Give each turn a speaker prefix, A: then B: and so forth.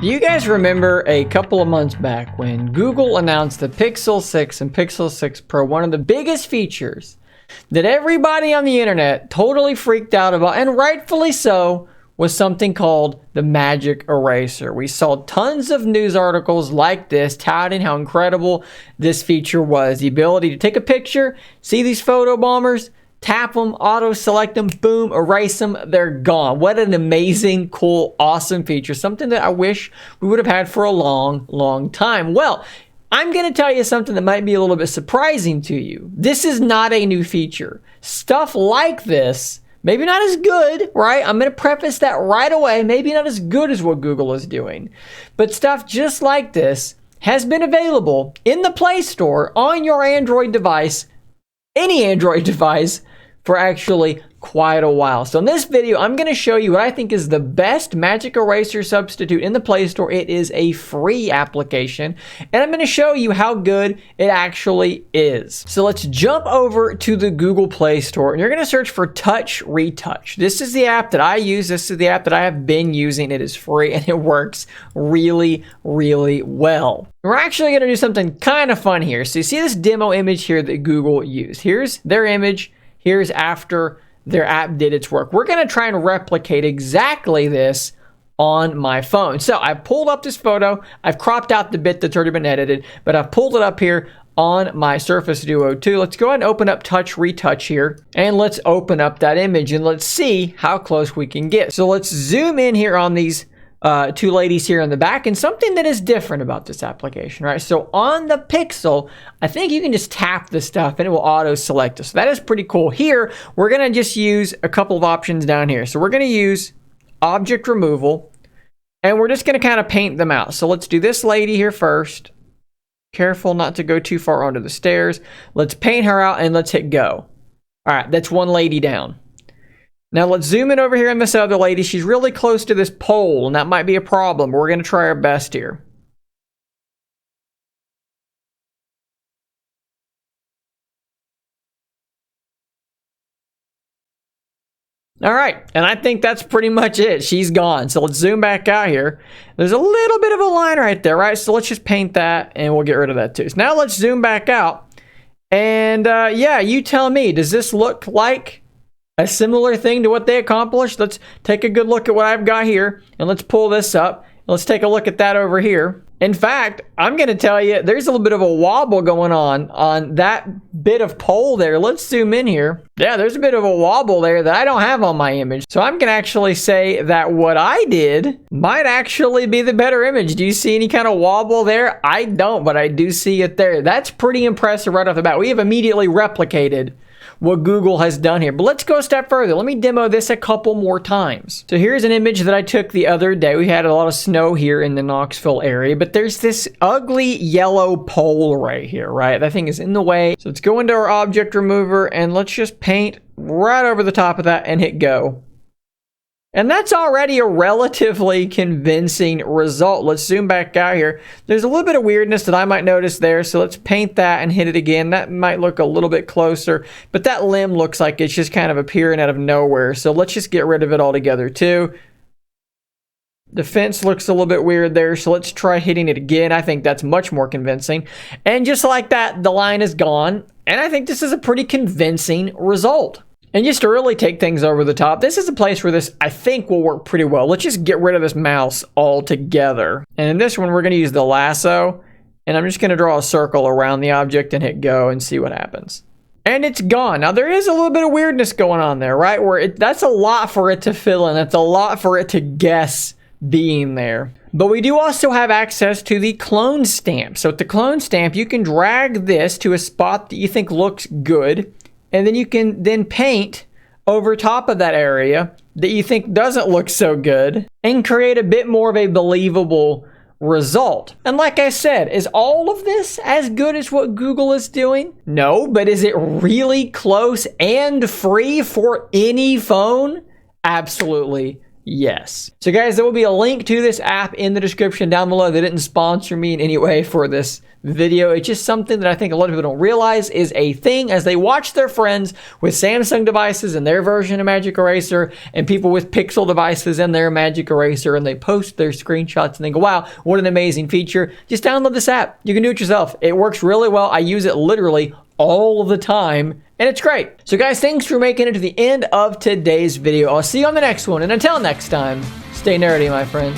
A: Do you guys remember a couple of months back when Google announced the Pixel 6 and Pixel 6 Pro? One of the biggest features that everybody on the internet totally freaked out about, and rightfully so, was something called the Magic Eraser. We saw tons of news articles like this touting how incredible this feature was. The ability to take a picture, see these photo bombers, tap them, auto-select them, boom, erase them, they're gone. What an amazing, cool, awesome feature. Something that I wish we would have had for a long, long time. Well, I'm going to tell you something that might be a little bit surprising to you. This is not a new feature. Stuff like this, maybe not as good, right? I'm going to preface that right away. Maybe not as good as what Google is doing. But stuff just like this has been available in the Play Store on your Android device, any Android device, for actually quite a while. So in this video, I'm going to show you what I think is the best Magic Eraser substitute in the Play Store. It is a free application, and I'm going to show you how good it actually is. So let's jump over to the Google Play Store, and you're going to search for Touch Retouch. This is the app that I use. This is the app that I have been using. It is free, and it works really, really well. We're actually going to do something kind of fun here. So you see this demo image here that Google used. Here's their image. Here's after their app did its work. We're going to try and replicate exactly this on my phone. So I've pulled up this photo. I've cropped out the bit that's already been edited, but I've pulled it up here on my Surface Duo 2. Let's go ahead and open up Touch Retouch here, and let's open up that image, and let's see how close we can get. So let's zoom in here on these two ladies here in the back, and something that is different about this application, right? So on the Pixel, I think you can just tap this stuff and it will auto select us. So that is pretty cool. Here, we're gonna just use a couple of options down here. So we're gonna use object removal, and we're just gonna kind of paint them out. So let's do this lady here first. Careful not to go too far onto the stairs. Let's paint her out and let's hit go. All right, that's one lady down. Now let's zoom in over here on this other lady. She's really close to this pole, and that might be a problem. We're going to try our best here. All right, and I think that's pretty much it. She's gone. So let's zoom back out here. There's a little bit of a line right there, right? So let's just paint that, and we'll get rid of that too. So now let's zoom back out. And yeah, you tell me, does this look like a similar thing to what they accomplished? Let's take a good look at what I've got here, and let's pull this up. Let's take a look at that over here. In fact, I'm going to tell you, there's a little bit of a wobble going on that bit of pole there. Let's zoom in here. Yeah, there's a bit of a wobble there that I don't have on my image. So I'm going to actually say that what I did might actually be the better image. Do you see any kind of wobble there? I don't, but I do see it there. That's pretty impressive right off the bat. We have immediately replicated what Google has done here. But let's go a step further. Let me demo this a couple more times. So here's an image that I took the other day. We had a lot of snow here in the Knoxville area, but there's this ugly yellow pole right here, right? That thing is in the way. So let's go into our object remover, and let's just paint right over the top of that and hit go. And that's already a relatively convincing result. Let's zoom back out here. There's a little bit of weirdness that I might notice there, so let's paint that and hit it again. That might look a little bit closer, but that limb looks like it's just kind of appearing out of nowhere. So let's just get rid of it altogether too. The fence looks a little bit weird there, so let's try hitting it again. I think that's much more convincing. And just like that, the line is gone. And I think this is a pretty convincing result. And just to really take things over the top, this is a place where this, I think, will work pretty well. Let's just get rid of this mouse altogether. And in this one, we're going to use the lasso. And I'm just going to draw a circle around the object and hit go and see what happens. And it's gone. Now, there is a little bit of weirdness going on there, right? Where that's a lot for it to fill in. That's a lot for it to guess being there. But we do also have access to the clone stamp. So with the clone stamp, you can drag this to a spot that you think looks good. And then you can then paint over top of that area that you think doesn't look so good and create a bit more of a believable result. And like I said, is all of this as good as what Google is doing? No, but is it really close and free for any phone? Absolutely Yes. So guys, there will be a link to this app in the description down below. They didn't sponsor me in any way for this video. It's just something that I think a lot of people don't realize is a thing as they watch their friends with Samsung devices and their version of Magic Eraser and people with Pixel devices and their Magic Eraser, and they post their screenshots and they go, wow, what an amazing feature. Just download this app. You can do it yourself. It works really well. I use it literally all of the time, and it's great. So guys, thanks for making it to the end of today's video. I'll see you on the next one, and until next time, stay nerdy, my friend.